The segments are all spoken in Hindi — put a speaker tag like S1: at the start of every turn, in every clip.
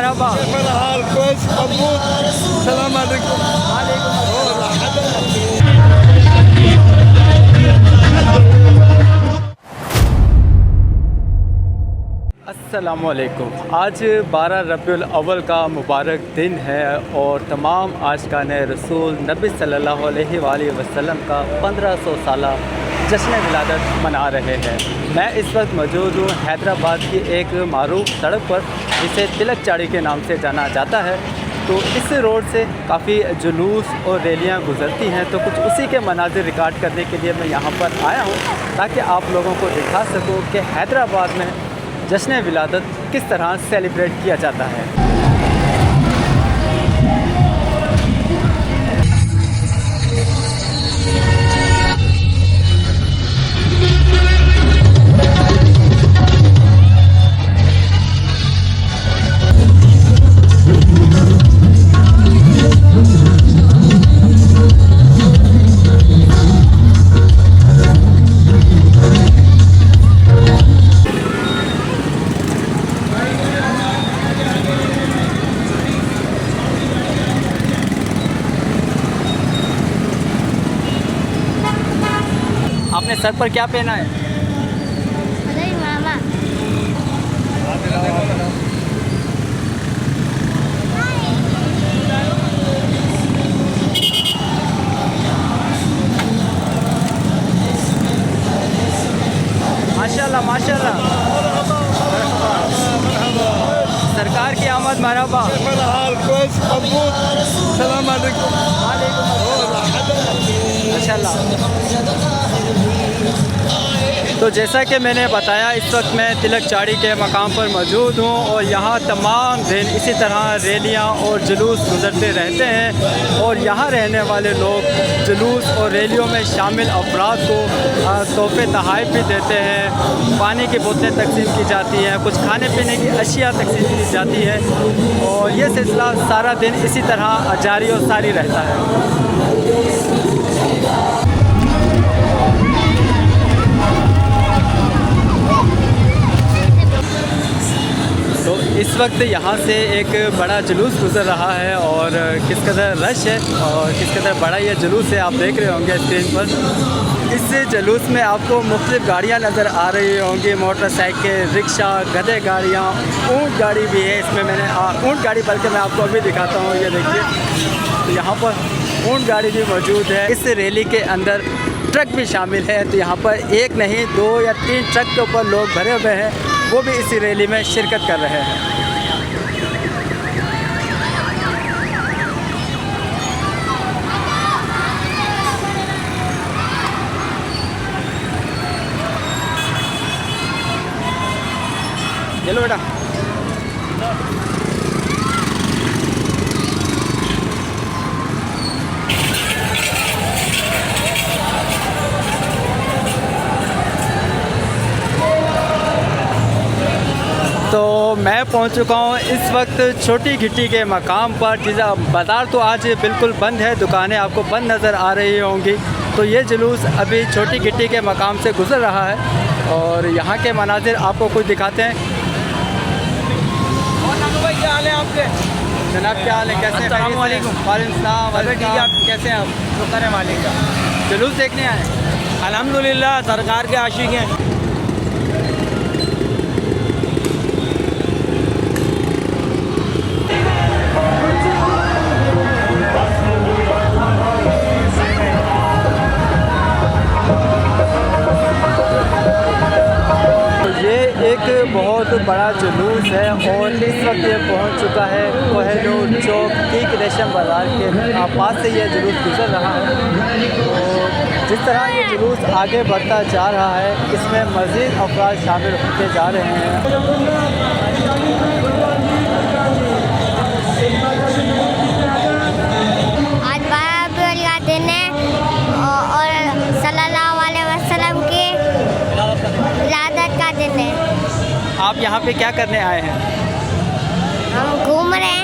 S1: मरहबा।
S2: हाल कोच मजबूत। सलाम अलैकुम।
S1: अस्सलामुअलैकुम। आज 12 रबीउल अव्वल का मुबारक दिन है और तमाम आशिकान रसूल नबी सल्लल्लाहु अलैहि वसल्लम का 1500 साला जश्न विलादत मना रहे हैं। मैं इस वक्त मौजूद हूँ हैदराबाद की एक मारूफ सड़क पर, जिसे तिलक चाड़ी के नाम से जाना जाता है। तो इस रोड से काफ़ी जुलूस और रैलियाँ गुजरती हैं, तो कुछ उसी के मनाजिर रिकॉर्ड करने के लिए मैं यहाँ पर आया हूँ, ताकि आप लोगों को दिखा सकूँ कि हैदराबाद में जश्न विलादत किस तरह सेलिब्रेट किया जाता है। आपने सर पर क्या पहना है?
S3: अरे मामा।
S1: माशाल्लाह माशाल्लाह। सरकार की आमद मरहबा।
S2: हाल कोच मजबूत। सलाम अलैकुम।
S1: माशाल्लाह। तो जैसा कि मैंने बताया, इस वक्त मैं तिलक चाड़ी के मकाम पर मौजूद हूँ और यहाँ तमाम दिन इसी तरह रैलियाँ और जुलूस गुजरते रहते हैं। और यहाँ रहने वाले लोग जुलूस और रैलियों में शामिल अफराद को तोहफे तोहफ़े भी देते हैं। पानी की बोतलें तकसीम की जाती हैं, कुछ खाने पीने की अशिया तकसीम की जाती है और ये सिलसिला सारा दिन इसी तरह जारी और सारी रहता है। तो इस वक्त यहाँ से एक बड़ा जुलूस गुज़र रहा है और किस कदर रश है और किस कदर बड़ा ये जुलूस है, आप देख रहे होंगे स्क्रीन पर। इस जुलूस में आपको मुख्तलिफ़ गाड़ियाँ नज़र आ रही होंगी, मोटरसाइकिल, रिक्शा, गधे गाड़ियाँ, ऊँट गाड़ी भी है इसमें। मैंने ऊँट गाड़ी बल्कि मैं आपको अभी दिखाता हूँ, ये देखिए। तो यहाँ पर ऊँट गाड़ी भी मौजूद है। इस रैली के अंदर ट्रक भी शामिल है, तो यहाँ पर एक नहीं 2 या 3 ट्रक के ऊपर लोग भरे हुए हैं, वो भी इसी रैली में शिरकत कर रहे हैं। चलो बेटा। तो मैं पहुंच चुका हूं इस वक्त छोटी घिट्टी के मकाम पर। बाज़ार तो आज बिल्कुल बंद है, दुकानें आपको बंद नज़र आ रही होंगी। तो ये जुलूस अभी छोटी घिट्टी के मकाम से गुज़र रहा है और यहाँ के मनाजिर आपको कुछ दिखाते हैं। और क्या हाल है आपके? जनाब क्या हाल है, कैसे हैं? अस्सलाम वालेकुम। वालेकुम सलाम। आप कैसे हैं? आप शुक्र है मालिक का। जुलूस देखने आए?
S4: अल्हम्दुलिल्लाह सरकार के आशिक हैं।
S1: एक बहुत बड़ा जुलूस है और इस वक्त ये पहुंच चुका है कोहिनूर चौक ठीक रेशम बाज़ार के पास से ये जुलूस गुजर रहा है। तो जिस तरह ये जुलूस आगे बढ़ता जा रहा है, इसमें मज़ीद अफराद शामिल होते जा रहे हैं।
S3: आज 12 रबीउल का दिन है और सल्लल्लाहु अलैहि वसल्लम की विलादत का दिन है।
S1: आप यहाँ पे क्या करने आए हैं?
S3: हम घूम रहे हैं।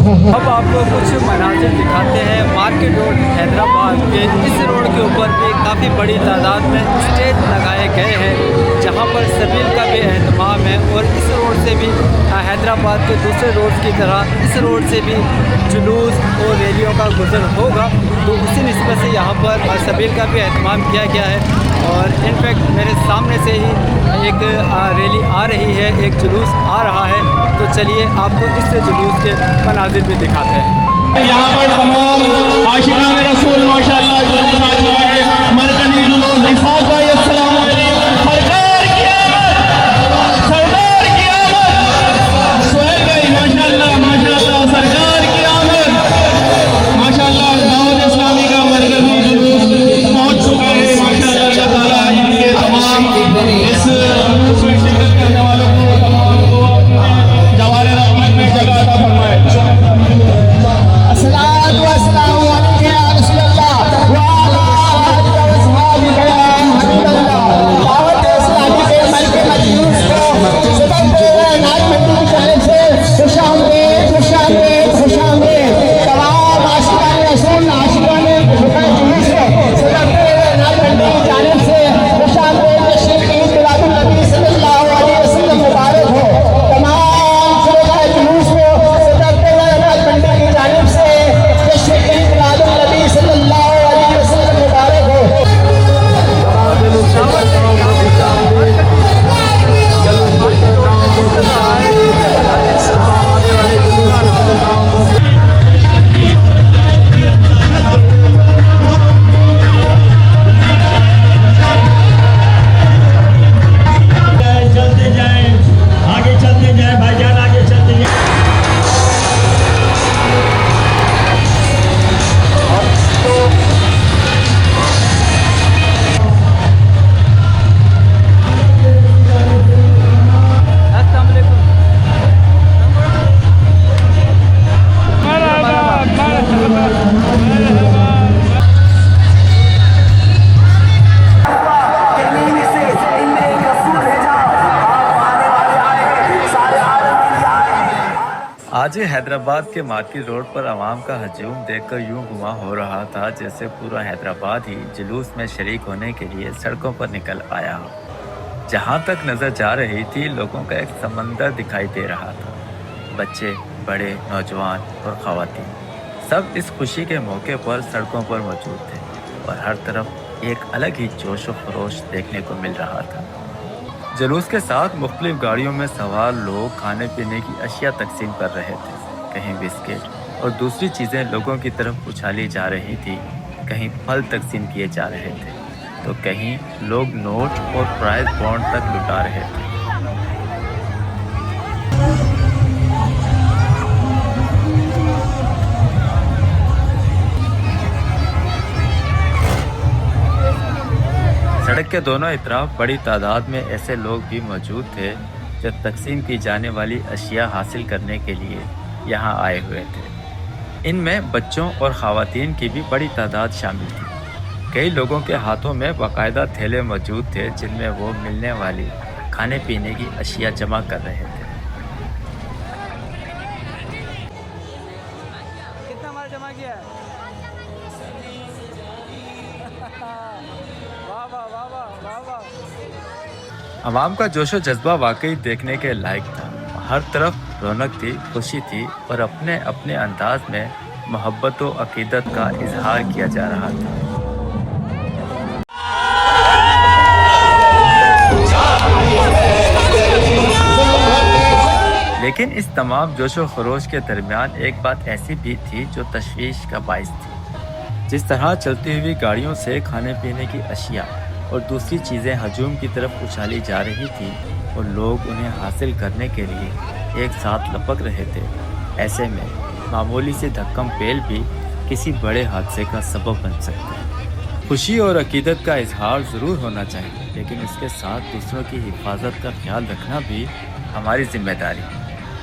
S1: अब आपको कुछ मनाजिर दिखाते हैं मार्केट रोड हैदराबाद के। इस रोड के ऊपर भी काफ़ी बड़ी तादाद में स्टेज लगाए गए हैं जहां पर सबील का भी एहतमाम है। और इस रोड से भी हैदराबाद के दूसरे रोड की तरह इस रोड से भी जुलूस और रैलियों का गुजर होगा। तो उसी निस्बत से यहाँ पर सबील का भी एहतमाम किया गया है। और इनफैक्ट मेरे सामने से ही एक रैली आ रही है, एक जुलूस आ रहा है। तो चलिए आपको इस जुलूस के मनाजिर भी दिखाते हैं।
S5: यहाँ पर तमाम आशिकान रसूल माशाअल्लाह जुलूस आ चुका है। मरकजी जुलूस इसाक भाई अस्सलाम वालेकुम। सरकार की आमद, सरदार की आमद। सुहेल भाई माशाअल्लाह माशाअल्लाह सरकार की आमद। माशाअल्लाह दावत इस्लामी का मरकजी जुलूस पहुंच चुका है। माशाअल्लाह अल्लाह ताला इनके तमाम इस जुलूस में शिरकत करने वालों को तमाम को जवारे रहमत में जगह अता फरमाए। अस्सलातु वस्सलामु अलैका या रसूलल्लाह व अला आलिका व अस्हाबिका या हबीबल्लाह। दावत इस्लामी के मलके मजलूस को सदर नाज मंडी की जानिब से खुशामदीद खुशामदीद खुशामदीद। तमाम आशिकान रसूल आशिकान जुलूस को सदर नाज मंडी की जानिब से खुशामदीद। तशरीफ ईद मिलादुन नबी सल्लल्लाहु अलैहि वसल्लम मुबारक हो। तमाम जुलूस को सदर नाज मंडी की जानिब से
S6: आज हैदराबाद के मार्केट रोड पर आवाम का हजूम देखकर यूं गुमा हो रहा था जैसे पूरा हैदराबाद ही जुलूस में शरीक होने के लिए सड़कों पर निकल आया हो। जहां तक नजर जा रही थी लोगों का एक समंदर दिखाई दे रहा था। बच्चे, बड़े, नौजवान और ख़वातीन सब इस खुशी के मौके पर सड़कों पर मौजूद थे और हर तरफ एक अलग ही जोश व खरोश देखने को मिल रहा था। जुलूस के साथ मुख्तलिफ गाड़ियों में सवार लोग खाने पीने की अशिया तकसीम कर रहे थे। कहीं बिस्किट और दूसरी चीज़ें लोगों की तरफ उछाली जा रही थी, कहीं फल तकसीम किए जा रहे थे, तो कहीं लोग नोट और प्राइज बॉन्ड तक लुटा रहे थे। सड़क के दोनों इतराफ बड़ी तादाद में ऐसे लोग भी मौजूद थे जो तकसीम की जाने वाली अशिया हासिल करने के लिए यहाँ आए हुए थे। इनमें बच्चों और ख़वातीन की भी बड़ी तादाद शामिल थी। कई लोगों के हाथों में बाकायदा थैले मौजूद थे जिनमें वो मिलने वाली खाने पीने की अशिया जमा कर रहे थे।
S1: कितना माल जमा किया है?
S6: अवाम का जोशो जज्बा वाकई देखने के लायक था। हर तरफ रौनक थी, खुशी थी और अपने अपने अंदाज में मोहब्बत व अकीदत का इजहार किया जा रहा था। लेकिन इस तमाम जोशो खरोश के दरमियान एक बात ऐसी भी थी जो तशवीश का बाइस थी। जिस तरह चलती हुई गाड़ियों से खाने पीने की अशिया और दूसरी चीज़ें हजूम की तरफ उछाली जा रही थी और लोग उन्हें हासिल करने के लिए एक साथ लपक रहे थे, ऐसे में मामूली से धक्कम पेल भी किसी बड़े हादसे का सबब बन सकता है। खुशी और अकीदत का इजहार ज़रूर होना चाहिए, लेकिन उसके साथ दूसरों की हिफाजत का ख्याल रखना भी हमारी जिम्मेदारी है।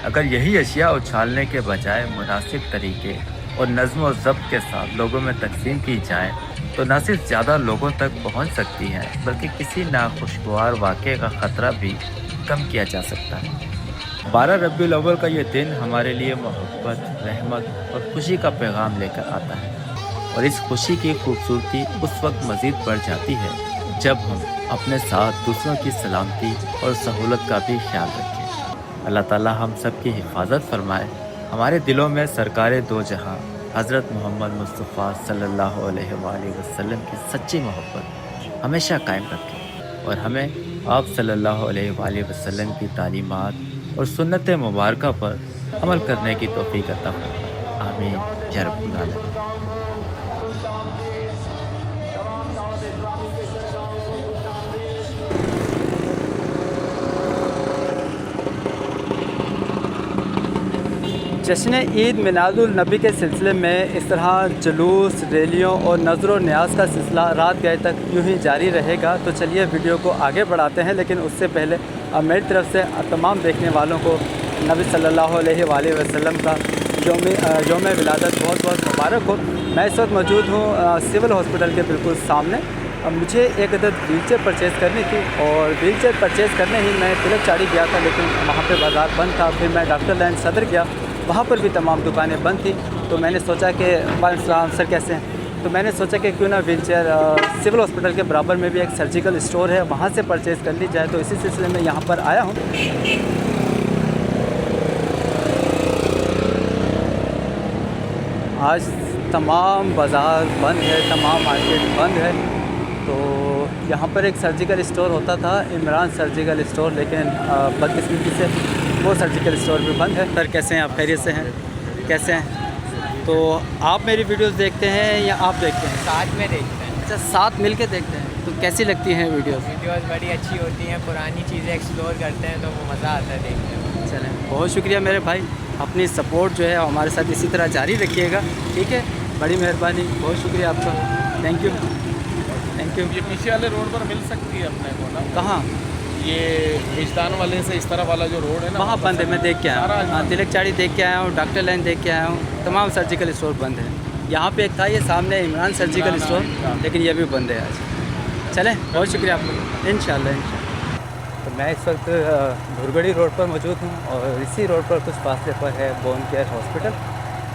S6: अगर यही अशिया उछालने के बजाय मुनासिब तरीके और नज़्म और ज़ब्त के साथ लोगों में तकसीम की जाए तो न सिर्फ ज़्यादा लोगों तक पहुंच सकती है बल्कि किसी नाखुशगवार वाक़े का ख़तरा भी कम किया जा सकता है। 12 रबीउल अव्वल का ये दिन हमारे लिए मोहब्बत, रहमत और खुशी का पैगाम लेकर आता है और इस खुशी की खूबसूरती उस वक्त मज़ीद बढ़ जाती है जब हम अपने साथ दूसरों की सलामती और सहूलत का भी ख्याल रखें। अल्लाह ताला हम सब की हिफाजत फरमाए, हमारे दिलों में सरकारे दो जहां हज़रत मोहम्मद मुस्तफ़ा सल्लल्लाहु अलैहि वसल्लम की सच्ची मोहब्बत हमेशा कायम रखें और हमें आप सल्लल्लाहु अलैहि वसल्लम की तालीमात और सुन्नत मुबारका पर अमल करने की तौफीक अता फरमाए। आमीन या रब्बुल आलमीन।
S1: जश्न ईद मिलादुल नबी के सिलसिले में इस तरह जुलूस, रैलियों और नज़र व न्याज़ का सिलसिला रात गए तक यूँ ही जारी रहेगा। तो चलिए वीडियो को आगे बढ़ाते हैं, लेकिन उससे पहले मेरी तरफ से तमाम देखने वालों को नबी सल्लल्लाहु अलैहि वसल्लम का यौम विलादत बहुत बहुत मुबारक हो। मैं इस वक्त मौजूद हूँ सिविल हॉस्पिटल के बिल्कुल सामने। मुझे एक अदद व्हीलचेयर परचेज़ करनी थी और व्हीलचेयर परचेज़ करने ही मैं तिलक चाड़ी गया था, लेकिन वहाँ पे बाज़ार बंद था। फिर मैं डॉक्टर लैंड सदर गया, वहाँ पर भी तमाम दुकानें बंद थी। तो मैंने सोचा कि वालेकुम सर कैसे हैं, तो मैंने सोचा कि क्यों ना व्हीलचेयर सिविल हॉस्पिटल के बराबर में भी एक सर्जिकल स्टोर है, वहाँ से परचेज़ कर ली जाए। तो इसी सिलसिले में यहाँ पर आया हूँ। आज तमाम बाज़ार बंद है, तमाम मार्केट बंद है। तो यहाँ पर एक सर्जिकल स्टोर होता था, इमरान सर्जिकल स्टोर, लेकिन बदकिस्मती से वो सर्जिकल स्टोर भी बंद है। सर कैसे हैं आप, खैरियत से हैं, कैसे हैं? तो आप मेरी वीडियोस देखते हैं या आप देखते हैं?
S7: साथ में देखते हैं।
S1: अच्छा, साथ मिल के देखते हैं। तो कैसी लगती हैं वीडियोस?
S7: वीडियोस बड़ी अच्छी होती हैं, पुरानी चीज़ें एक्सप्लोर करते हैं तो वो मज़ा आता है देखने में।
S1: चलें, बहुत शुक्रिया मेरे भाई, अपनी सपोर्ट जो है हमारे साथ इसी तरह जारी रखिएगा, ठीक है? बड़ी मेहरबानी, बहुत शुक्रिया आपका, थैंक यू थैंक यू।
S2: ये पीछे वाले रोड पर मिल सकती है अपने को ना?
S1: कहाँ?
S2: ये विजदान वाले से इस तरफ वाला जो रोड है ना,
S1: वहाँ बंद है। मैं देख के आया
S2: सारा
S1: हूँ, तिलक चाड़ी देख के आया हूँ, डॉक्टर लाइन देख के आया हूँ, तमाम सर्जिकल स्टोर बंद है। यहाँ पे एक था ये सामने इमरान सर्जिकल स्टोर, लेकिन ये भी बंद है आज। चलें, बहुत शुक्रिया आपका, इंशाल्लाह। तो मैं इस वक्त धुरगड़ी रोड पर मौजूद हूँ और इसी रोड पर कुछ फासले पर है बोन केयर हॉस्पिटल।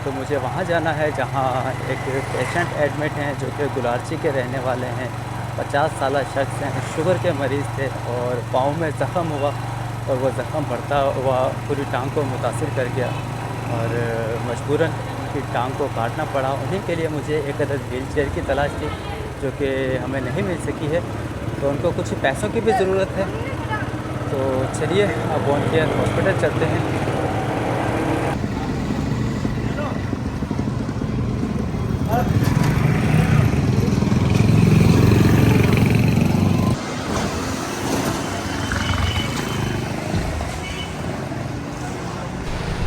S1: तो मुझे वहाँ जाना है जहाँ एक पेशेंट एडमिट हैं जो कि गुलारची के रहने वाले हैं, 50 साल शख्स हैं, शुगर के मरीज़ थे और पाँव में ज़ख़म हुआ और वो ज़ख़म बढ़ता हुआ पूरी टांग को मुतासिर कर गया और मजबूरन उनकी टांग को काटना पड़ा। उन्हीं के लिए मुझे एक अदद व्हीलचेयर की तलाश थी जो कि हमें नहीं मिल सकी है, तो उनको कुछ पैसों की भी ज़रूरत है। तो चलिए अब बोन केयर हॉस्पिटल चलते हैं।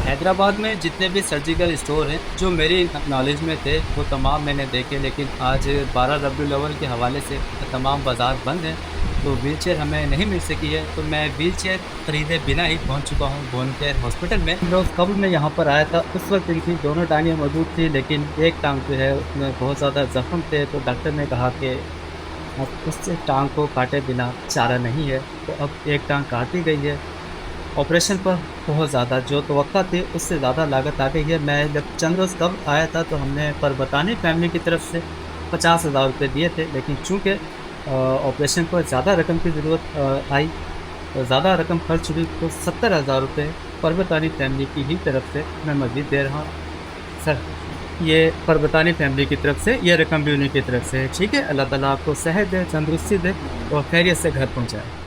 S1: हैदराबाद में जितने भी सर्जिकल स्टोर हैं जो मेरी नॉलेज में थे वो तमाम मैंने देखे, लेकिन आज 12 रबीउल अव्वल के हवाले से तमाम बाज़ार बंद हैं, तो व्हीलचेयर हमें नहीं मिल सकी है। तो मैं व्हीलचेयर ख़रीदे बिना ही पहुंच चुका हूं बोन केयर हॉस्पिटल में। रोज़ कबल मैं यहां पर आया था, उस वक्त इनकी दोनों टांगें मौजूद थी, लेकिन एक टांग जो है उसमें बहुत ज़्यादा ज़ख्म थे। तो डॉक्टर ने कहा कि अब उससे टांग को काटे बिना चारा नहीं है, तो अब एक टांग काट दी गई है। ऑपरेशन पर बहुत ज़्यादा जो तवक्का थी उससे ज़्यादा लागत आ गई है। मैं जब चंद रोज़ कब आया था तो हमने परबतानी फैमिली की तरफ से 50,000 रुपये दिए थे, लेकिन चूँकि ऑपरेशन पर ज़्यादा रकम की ज़रूरत आई, ज़्यादा रकम खर्च हुई, तो 70,000 रुपये परबतानी फैमिली की ही तरफ से मैं मज़ीद दे रहा हूँ। सर ये परबतानी फैमिली की तरफ से ये रकम भी उन्हीं की तरफ से है, ठीक है? अल्लाह ताला आपको सेहत दे, तंदुरुस्ती दे और खैरियत से घर पहुँचाए।